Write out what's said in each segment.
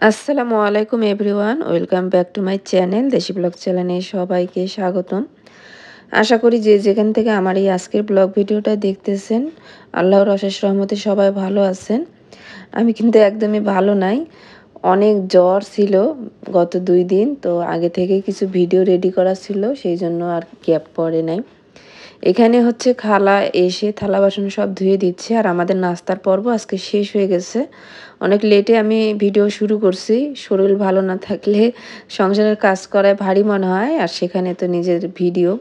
আসসালামু আলাইকুম everyone, welcome back to my channel দেশি ব্লগ চ্যানেলে সবাইকে স্বাগতম। আশা করি যে যেখান থেকে আমার এই আজকের ব্লগ ভিডিওটা দেখতেছেন আল্লাহর অশেষ রহমতে সবাই ভালো আছেন। আমি কিন্তু একদমই ভালো নাই, অনেক জ্বর ছিল গত 2 দিন। তো আগে থেকে কিছু ভিডিও রেডি করা ছিল, সেই জন্য আর গ্যাপ পড়ে নাই। এখানে হচ্ছে খালা এসে থালা বাসন সব ধুয়ে দিচ্ছে, আর আমাদের নাস্তার পর্ব আজকে শেষ হয়ে গেছে। অনেক লেটে আমি ভিডিও শুরু করছি। শরীর ভালো না থাকলে সংসারের কাজ করায় ভারী মনে হয়, আর সেখানে তো নিজের ভিডিও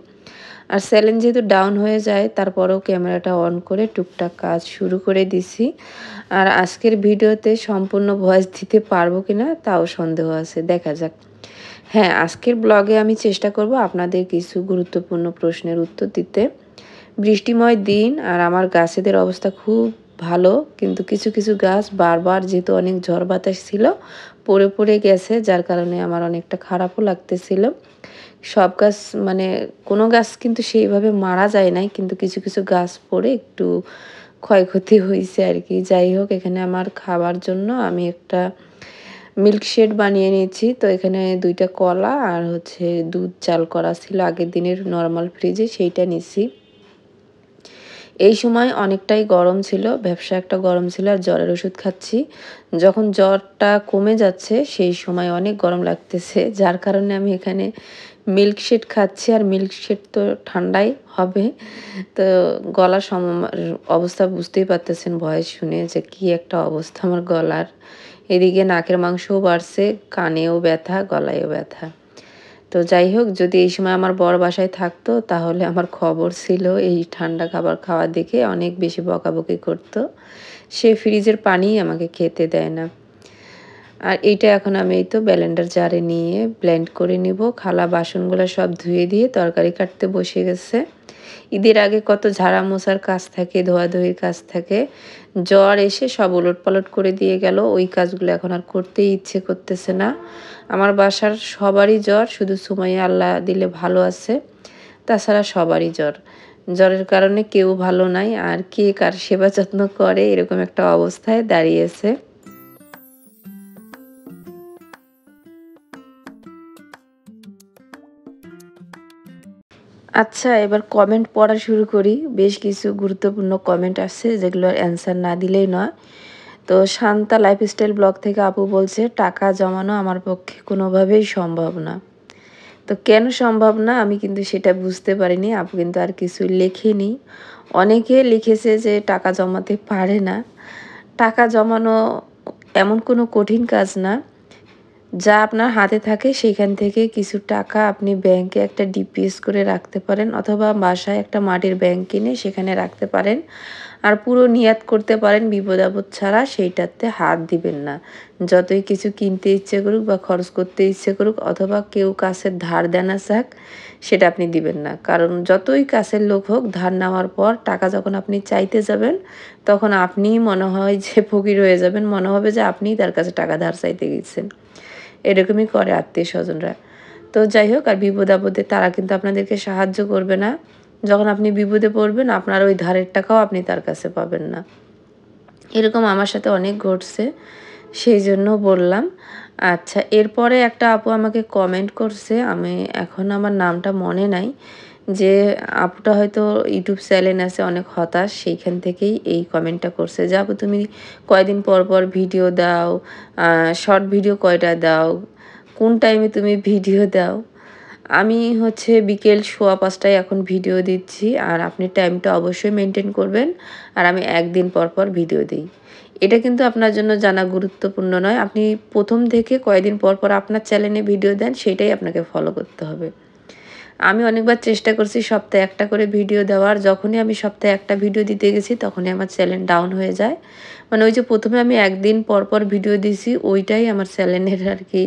আর চ্যালেঞ্জ যেহেতু ডাউন হয়ে যায়, তারপরেও ক্যামেরাটা অন করে টুকটাক কাজ শুরু করে দিছি। আর আজকের ভিডিওতে সম্পূর্ণ ভয়েস দিতে পারবো কিনা তাও সন্দেহ আছে, দেখা যাক। হ্যাঁ, আজকের ব্লগে আমি চেষ্টা করব আপনাদের কিছু গুরুত্বপূর্ণ প্রশ্নের উত্তর দিতে। বৃষ্টিময় দিন আর আমার গাছেদের অবস্থা খুব ভালো, কিন্তু কিছু কিছু গাছ বারবার যেহেতু অনেক ঝড় বাতাস ছিল পড়ে পড়ে গেছে, যার কারণে আমার অনেকটা খারাপও লাগতেছিল। সব গাছ মানে কোনো গাছ কিন্তু সেইভাবে মারা যায় নাই, কিন্তু কিছু কিছু গাছ পড়ে একটু ক্ষয়ক্ষতি হয়েছে আর কি। যাই হোক, এখানে আমার খাবার জন্য আমি একটা মিল্কশেক বানিয়ে নিয়েছি। তো এখানে 2টা কলা আর হচ্ছে দুধ জাল করা ছিল আগের দিনের নর্মাল ফ্রিজে, সেইটা নিছি। এই সময় অনেকটাই গরম ছিল, ব্যবসা একটা গরম ছিল, আর জ্বরের ওষুধ খাচ্ছি। যখন জ্বরটা কমে যাচ্ছে সেই সময় অনেক গরম লাগতেছে, যার কারণে আমি এখানে মিল্কশেক খাচ্ছি। আর মিল্কশেক তো ঠান্ডাই হবে। তো গলার অবস্থা বুঝতেই পারতেছেন ভয়েস শুনে যে কি একটা অবস্থা আমার গলার। এদিকে নাকের মাংসও বাড়ছে, কানেও ব্যথা, গলায়ও ব্যথা। তো যাই হোক, যদি এই সময় আমার বর বাসায় থাকতো তাহলে আমার খবর ছিল, এই ঠান্ডা খাবার খাওয়া দেখে অনেক বেশি বকাবকি করতো। সে ফ্রিজের পানিই আমাকে খেতে দেয় না। আর এইটা এখন আমি এই তো ব্লেন্ডার জারে নিয়ে ব্লেন্ড করে নিব। খালা বাসনগুলো সব ধুয়ে দিয়ে তরকারি কাটতে বসে গেছে। ঈদের আগে কত ঝাড়া মোছার কাজ থাকে, ধোয়াধুয়ির কাজ থাকে। জ্বর এসে সব ওলটপালট করে দিয়ে গেল, ওই কাজগুলো এখন আর করতেই ইচ্ছে করতেছে না। আমার বাসার সবারই জ্বর, শুধু সুমাইয়া আল্লাহ দিলে ভালো আছে, তাছাড়া সবারই জ্বর। জ্বরের কারণে কেউ ভালো নাই, আর কে কার সেবা যত্ন করে এরকম একটা অবস্থায় দাঁড়িয়েছে। আচ্ছা, এবার কমেন্ট পড়া শুরু করি। বেশ কিছু গুরুত্বপূর্ণ কমেন্ট আসছে যেগুলোর অ্যান্সার না দিলেই নয়। তো শান্তা লাইফস্টাইল ব্লগ থেকে আপু বলছে, টাকা জমানো আমার পক্ষে কোনোভাবেই সম্ভব না। তো কেন সম্ভব না আমি কিন্তু সেটা বুঝতে পারিনি। আপু কিন্তু আর কিছু লেখেনি। অনেকে লিখেছে যে টাকা জমাতে পারে না। টাকা জমানো এমন কোনো কঠিন কাজ না। যা আপনার হাতে থাকে সেখান থেকে কিছু টাকা আপনি ব্যাংকে একটা ডিপিএস করে রাখতে পারেন, অথবা বাসায় একটা মাটির ব্যাংক কিনে সেখানে রাখতে পারেন। আর পুরো নিয়াত করতে পারেন বিপদ আপদ ছাড়া সেইটাতে হাত দিবেন না। যতই কিছু কিনতে ইচ্ছে করুক বা খরচ করতে ইচ্ছে করুক, অথবা কেউ কাছের ধার দেনা চাক, সেটা আপনি দিবেন না। কারণ যতই কাছের লোক হোক, ধার নেওয়ার পর টাকা যখন আপনি চাইতে যাবেন, তখন আপনিই মনে হয় যে ফকির হয়ে যাবেন, মনে হবে যে আপনিই তার কাছে টাকা ধার চাইতে গেছেন। এরকমই করে আত্মীয়-স্বজনরা। তো যাই হোক, আর বিপদ-আপদে তারা কিন্তু আপনাদেরকে সাহায্য করবে না। যখন আপনি বিপদে পড়বেন, আপনার ওই ধারের টাকাও আপনি তার কাছে পাবেন না। এরকম আমার সাথে অনেক ঘটছে, সেইজন্য বললাম। আচ্ছা, এরপরে একটা আপু আমাকে কমেন্ট করছে, আমি এখন আমার নামটা মনে নাই, যে আপুটা হয়তো ইউটিউব চ্যানেল আছে, অনেক হতাশ, সেইখান থেকেই এই কমেন্টটা করছে যে, আপু তুমি কয়দিন পর পর ভিডিও দাও, শর্ট ভিডিও কয়টা দাও, কোন টাইমে তুমি ভিডিও দাও? আমি হচ্ছে বিকেল 4:15টায় এখন ভিডিও দিচ্ছি, আর আপনি টাইমটা অবশ্যই মেনটেন করবেন। আর আমি একদিন পর পর ভিডিও দিই। এটা কিন্তু আপনার জন্য জানা গুরুত্বপূর্ণ নয়। আপনি প্রথম থেকে কয়দিন পর পর আপনার চ্যানেলে ভিডিও দেন, সেটাই আপনাকে ফলো করতে হবে। আমি অনেকবার চেষ্টা করছি সপ্তাহে একটা করে ভিডিও দেওয়ার। যখনই আমি সপ্তাহে একটা ভিডিও দিতে গেছি, তখনই আমার চ্যানেল ডাউন হয়ে যায়। মানে ওই যে ১ম এ আমি একদিন পর পর ভিডিও দিছি, ওইটাই আমার চ্যানেলের আর কি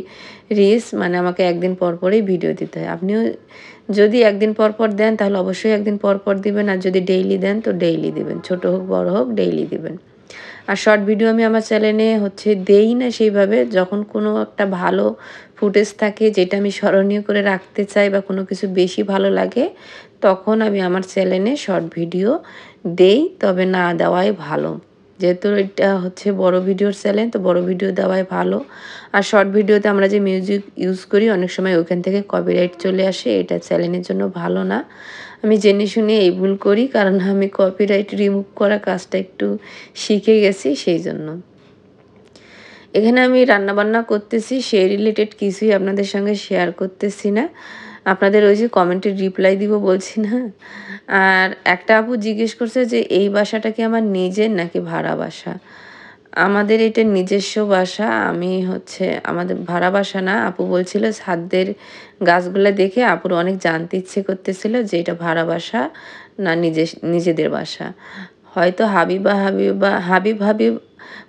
রিস্ক। মানে আমাকে একদিন পর পরই ভিডিও দিতে হয়। আপনিও যদি একদিন পর পর দেন, তাহলে অবশ্যই একদিন পর পর দিবেন। আর যদি ডেইলি দেন, তো ডেইলি দিবেন। ছোট হোক, বড় হোক, ডেইলি দিবেন। আর শর্ট ভিডিও আমি আমার চ্যানেলে হচ্ছে দেই না সেইভাবে। যখন কোনো একটা ভালো ফুটেজ থাকে, যেটা আমি স্মরণীয় করে রাখতে চাই, বা কোনো কিছু বেশি ভালো লাগে, তখন আমি আমার চ্যানেলে শর্ট ভিডিও দেই, তবে না দেওয়াই ভালো। যেহেতু এটা হচ্ছে বড় ভিডিওর চ্যানেল, তো বড় ভিডিও দেওয়াই ভালো। আর শর্ট ভিডিওতে আমরা যে মিউজিক ইউজ করি অনেক সময় ওইখান থেকে কপিরাইট চলে আসে, এটা চ্যানেলের জন্য ভালো না। আমি জেনে শুনে এই ভুল করি, কারণ আমি কপিরাইট রিমুভ করা কাজটা একটু শিখে গেছি সেই জন্য। এখানে আমি রান্নাবান্না করতেছি, সেই রিলেটেড কিছুই আপনাদের সঙ্গে শেয়ার করতেছি না। আপনাদের ওই যে কমেন্টের রিপ্লাই দিব বলছি না। আর একটা আপু জিজ্ঞেস করছে যে এই বাসাটা কি আমার নিজের নাকি ভাড়া বাসা? আমাদের এটা নিজস্ব বাসা। আমি হচ্ছে আমাদের ভাড়া বাসা না। আপু বলছিল ছাদের গাছগুলা দেখে আপুর অনেক জানতে ইচ্ছে করতেছিল যে এটা ভাড়া বাসা না নিজেদের বাসা। হয়তো হাবিব হাবিব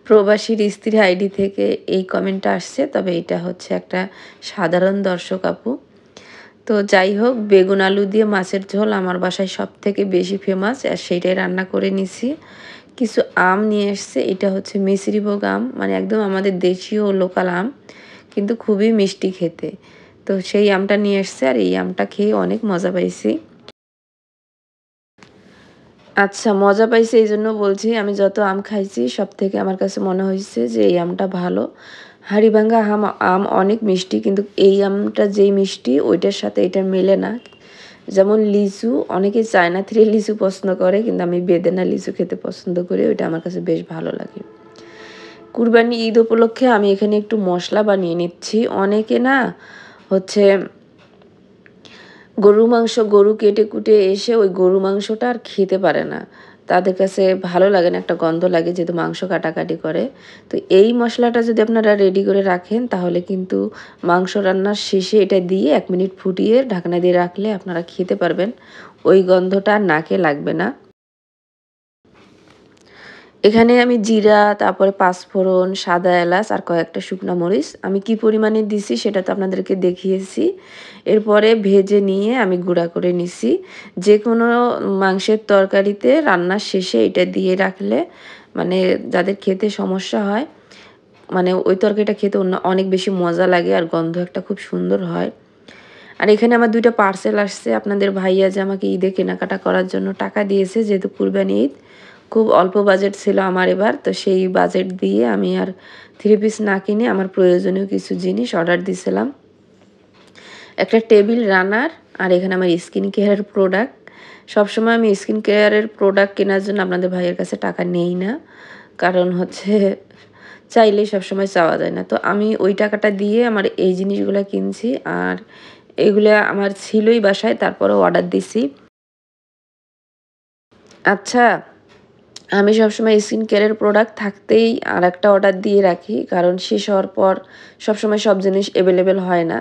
প্রবাসীর স্ত্রী আইডি থেকে এই কমেন্টটা আসছে, তবে এটা হচ্ছে একটা সাধারণ দর্শক আপু। তো যাই হোক, বেগুন আলু দিয়ে মাছের ঝোল আমার বাসায় সবথেকে বেশি ফেমাস, আর সেইটাই রান্না করে নিছি। কিছু আম নিয়ে এসছে, এটা হচ্ছে মিসরিভোগ আম, মানে একদম আমাদের দেশীয় লোকাল আম, কিন্তু খুবই মিষ্টি খেতে। তো সেই আমটা নিয়ে এসছে, আর এই আমটা খেয়ে অনেক মজা পাইছি। আচ্ছা, মজা পাইছি এই জন্য বলছি, আমি যত আম খাইছি সব থেকে আমার কাছে মনে হয়েছে যে এই আমটা ভালো। হাড়িভাঙ্গা আম অনেক মিষ্টি, কিন্তু এই আমটা যেই মিষ্টি ওইটার সাথে এটা মেলে না। যেমন লিচু, অনেকে চায়না থ্রি লিচু পছন্দ করে, কিন্তু আমি বেদেনা লিচু খেতে পছন্দ করি, ওইটা আমার কাছে বেশ ভালো লাগে। কুরবানি ঈদ উপলক্ষে আমি এখানে একটু মশলা বানিয়ে নিচ্ছি। অনেকে না হচ্ছে গরু কেটে কুটে এসে ওই গরু মাংসটা আর খেতে পারে না, তাদের কাছে ভালো লাগে না, একটা গন্ধ লাগে যেহেতু মাংস কাটাকাটি করে। তো এই মশলাটা যদি আপনারা রেডি করে রাখেন তাহলে কিন্তু মাংস রান্নার শেষে এটা দিয়ে 1 মিনিট ফুটিয়ে ঢাকনা দিয়ে রাখলে আপনারা খেতে পারবেন, ওই গন্ধটা নাকে লাগবে না। এখানে আমি জিরা, তারপরে পাঁচফোড়ন, সাদা এলাচ আর কয়েকটা শুকনো মরিচ আমি কি পরিমাণে দিছি সেটা তো আপনাদেরকে দেখিয়েছি। এরপরে ভেজে নিয়ে আমি গুঁড়া করে নিছি। যে কোনো মাংসের তরকারিতে রান্নার শেষে এটা দিয়ে রাখলে, মানে যাদের খেতে সমস্যা হয়, মানে ওই তরকারিটা খেতে অনেক বেশি মজা লাগে, আর গন্ধ একটা খুব সুন্দর হয়। আর এখানে আমার 2টা পার্সেল আসছে। আপনাদের ভাইয়া যে আমাকে ঈদে কেনাকাটা করার জন্য টাকা দিয়েছে, যেহেতু কুরবানি ঈদ, খুব অল্প বাজেট ছিল আমার এবার, তো সেই বাজেট দিয়ে আমি আর 3 পিস না কিনে আমার প্রয়োজনীয় কিছু জিনিস অর্ডার দিয়েছিলাম। একটা টেবিল রানার, আর এখানে আমার স্কিন কেয়ারের প্রোডাক্ট। সবসময় আমি স্কিন কেয়ারের প্রোডাক্ট কেনার জন্য আপনাদের ভাইয়ের কাছে টাকা নেই না, কারণ হচ্ছে চাইলেই সবসময় চাওয়া যায় না। তো আমি ওই টাকাটা দিয়ে আমার এই জিনিসগুলো কিনছি, আর এগুলো আমার ছিলই বাসায়, তারপরেও অর্ডার দিছি। আচ্ছা, আমি সবসময় স্কিন কেয়ারের প্রোডাক্ট থাকতেই আরেকটা অর্ডার দিয়ে রাখি, কারণ শেষ হওয়ার পর সবসময় সব জিনিস অ্যাভেলেবেল হয় না।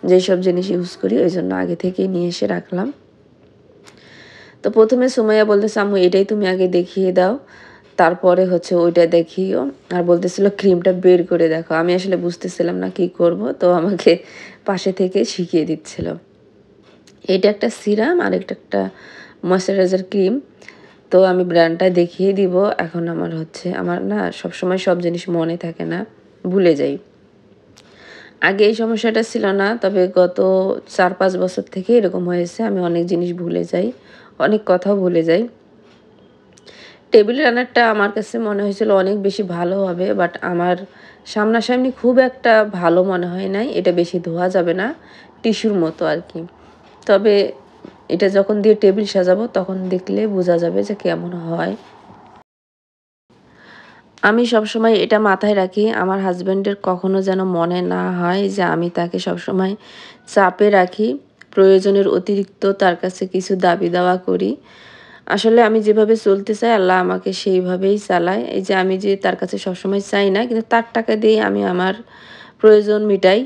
যেই সব জিনিস ইউজ করি ওই জন্য আগে থেকেই নিয়ে এসে রাখলাম। তো প্রথমে সুমাইয়া বলতেছে, আম্মু এটাই তুমি আগে দেখিয়ে দাও, তারপরে হচ্ছে ওইটা দেখিও। আর বলতেছিল ক্রিমটা বের করে দেখো। আমি আসলে বুঝতেছিলাম না কি করব, তো আমাকে পাশে থেকে শিখিয়ে দিচ্ছিল। এটা একটা সিরাম আর এটা একটা ময়শ্চারাইজার ক্রিম। তো আমি ব্র্যান্ডটা দেখিয়ে দিব। এখন আমার না সবসময় সব জিনিস মনে থাকে না, ভুলে যাই। আগে এই সমস্যাটা ছিল না, তবে গত 4-5 বছর থেকে এরকম হয়েছে। আমি অনেক জিনিস ভুলে যাই, অনেক কথাও ভুলে যাই। টেবিল রানারটা আমার কাছে মনে হয়েছিল অনেক বেশি ভালো হবে, বাট আমার সামনাসামনি খুব একটা ভালো মনে হয় নাই। এটা বেশি ধোয়া যাবে না, টিস্যুর মতো আর কি। তবে এটা যখন দিয়ে টেবিল সাজাবো তখন দেখলে বোঝা যাবে যে কেমন হয়। আমি সবসময় এটা মাথায় রাখি, আমার হাজব্যান্ডের কখনো যেন মনে না হয় যে আমি তাকে সবসময় চাপে রাখি, প্রয়োজনের অতিরিক্ত তার কাছে কিছু দাবি দাওয়া করি। আসলে আমি যেভাবে চলতে চাই আল্লাহ আমাকে সেইভাবেই চালায়। এই যে আমি যে তার কাছে সবসময় চাই না, কিন্তু তার টাকা দিয়েই আমি আমার প্রয়োজন মিটাই।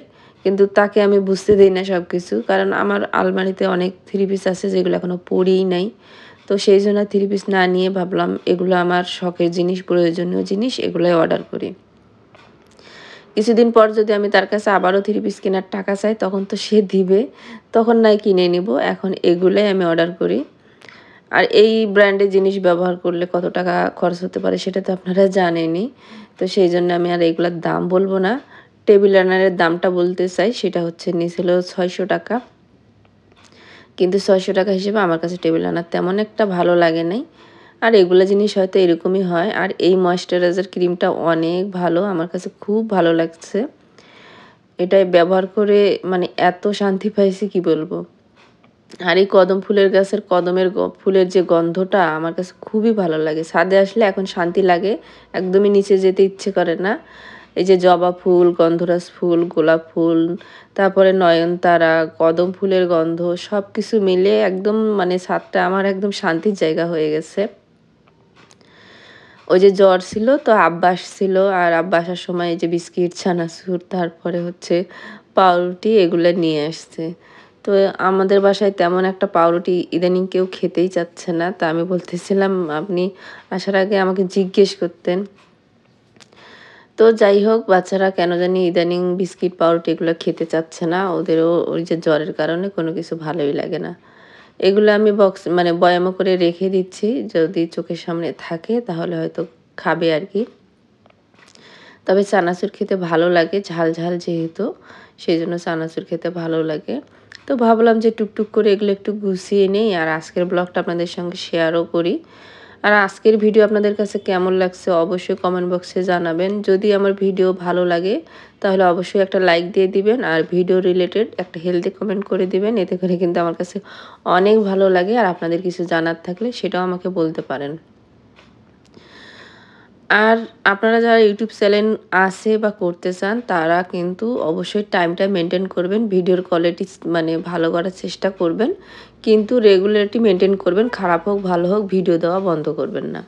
কিন্তু তাকে আমি বুঝতে দেই না সব কিছু, কারণ আমার আলমারিতে অনেক থ্রি পিস আছে যেগুলো এখনও পরেই নাই। তো সেই জন্য থ্রি পিস না নিয়ে ভাবলাম এগুলো আমার শখের জিনিস, প্রয়োজনীয় জিনিস, এগুলোই অর্ডার করি। কিছুদিন পর যদি আমি তার কাছে আবারও থ্রি পিস কেনার টাকা চাই তখন তো সে দিবে, তখন নাই কিনে নিব। এখন এগুলোই আমি অর্ডার করি। আর এই ব্র্যান্ডের জিনিস ব্যবহার করলে কত টাকা খরচ হতে পারে সেটা তো আপনারা জানেনই। তো সেই জন্য আমি আর এগুলোর দাম বলবো না। টেবিল রানারের দামটা বলতে চাই, সেটা হচ্ছে নিয়েছিল ৬০০ টাকা। কিন্তু ৬০০ টাকা হিসেবে আমার কাছে টেবিল রানার তেমন একটা ভালো লাগে নাই। আর এগুলো জিনিস হয়তো এরকমই হয়। আর এই ময়েশ্চারাইজার ক্রিমটা অনেক ভালো, আমার কাছে খুব ভালো লাগছে। এটাই ব্যবহার করে মানে এত শান্তি পাইছি কি বলবো। আর এই কদম ফুলের গাছের কদমের ফুলের যে গন্ধটা আমার কাছে খুবই ভালো লাগে। ছাদে আসলে এখন শান্তি লাগে, একদমই নিচে যেতে ইচ্ছে করে না। এই যে জবা ফুল, গন্ধরাজ ফুল, গোলাপ ফুল, তারপরে নয়নতারা, কদম ফুলের গন্ধ সবকিছু মিলে একদম মানে ছাদটা আমার একদম শান্তির জায়গা হয়ে গেছে। ওই যে জ্বর ছিল তো আব্বা আসছিল, আর আব্বা আসার সময় এই যে বিস্কিট, চানাচুর, তারপরে হচ্ছে পাউরুটি এগুলো নিয়ে আসছে। তো আমাদের বাসায় তেমন একটা পাউরুটি ইদানিং কেউ খেতেই চাচ্ছে না। তা আমি বলতেছিলাম আপনি আসার আগে আমাকে জিজ্ঞেস করতেন। তো যাই হোক, বাচ্চারা কেন জানি ইদানিং বিস্কিট, পাউরুটি এগুলো খেতে চাচ্ছে না। ওদেরও ওই যে জ্বরের কারণে কোনো কিছু ভালোই লাগে না। এগুলো আমি বক্স মানে বয়ামে করে রেখে দিচ্ছি। যদি চোখের সামনে থাকে তাহলে হয়তো খাবে আরকি। তবে চানাচুর খেতে ভালো লাগে, ঝাল, ঝাল যেহেতু সেজন্য চানাচুর খেতে ভালো লাগে। তো ভাবলাম যে টুকটুক করে এগুলো একটু গুছিয়ে নেই আর আজকের ব্লগটা আপনাদের সঙ্গে শেয়ারও করি। আর আজকের ভিডিও আপনাদের কাছে কেমন লাগছে অবশ্যই কমেন্ট বক্সে জানাবেন। যদি আমার ভিডিও ভালো লাগে তাহলে অবশ্যই একটা লাইক দিয়ে দিবেন আর ভিডিও রিলেটেড একটা হেলদি কমেন্ট করে দিবেন। এতে করে কিন্তু আমার কাছে অনেক ভালো লাগে, আর আপনাদের কিছু জানার থাকলে সেটাও আমাকে বলতে পারেন। আর আপনারা যারা ইউটিউব চ্যানেল আছে বা করতে চান তারা কিন্তু অবশ্যই টাইমটা মেনটেন করবেন। ভিডিওর কোয়ালিটি মানে ভালো করার চেষ্টা করবেন। কিন্তু রেগুলারিটি মেনটেন করবেন। খারাপ হোক ভালো হোক ভিডিও দেওয়া বন্ধ করবেন না।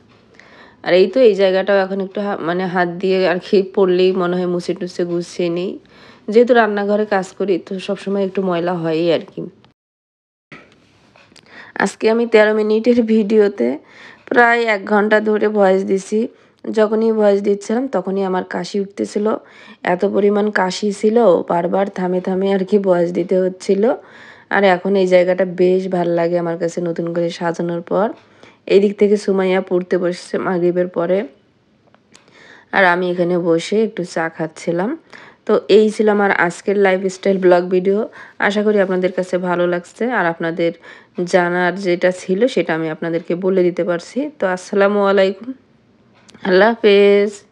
আর এই তো এই জায়গাটাও এখন একটু মানে হাত দিয়ে আরকি পড়লেই মনে হয় মুছে-টুছে গুছিয়ে নিই। যেহেতু রান্নাঘরে কাজ করি তো সবসময় একটু ময়লা হয়ই আরকি। আজকে আমি ১৩ মিনিটের ভিডিওতে প্রায় ১ ঘন্টা ধরে ভয়েস দিছি। যখনই ভয়েস দিচ্ছিলাম তখনই আমার কাশি উঠতেছিল। এত পরিমাণ কাশি ছিল, বারবার থামে, থামে আরকি ভয়েস দিতে হচ্ছিল। আর এখন এই জায়গাটা বেশ ভাল লাগে আমার কাছে নতুন করে সাজানোর পর। এদিক থেকে সুমাইয়া পড়তে বসছে মাগরিবের পরে। আর আমি এখানে বসে একটু চা খাচ্ছিলাম। তো এই ছিল আমার আজকের লাইফস্টাইল ব্লগ ভিডিও। আশা করি আপনাদের কাছে ভালো লাগছে আর আপনাদের জানার যেটা ছিল সেটা আমি আপনাদেরকে বলে দিতে পারছি। তো আসসালামু আলাইকুম। আল্লাহ হাফেজ।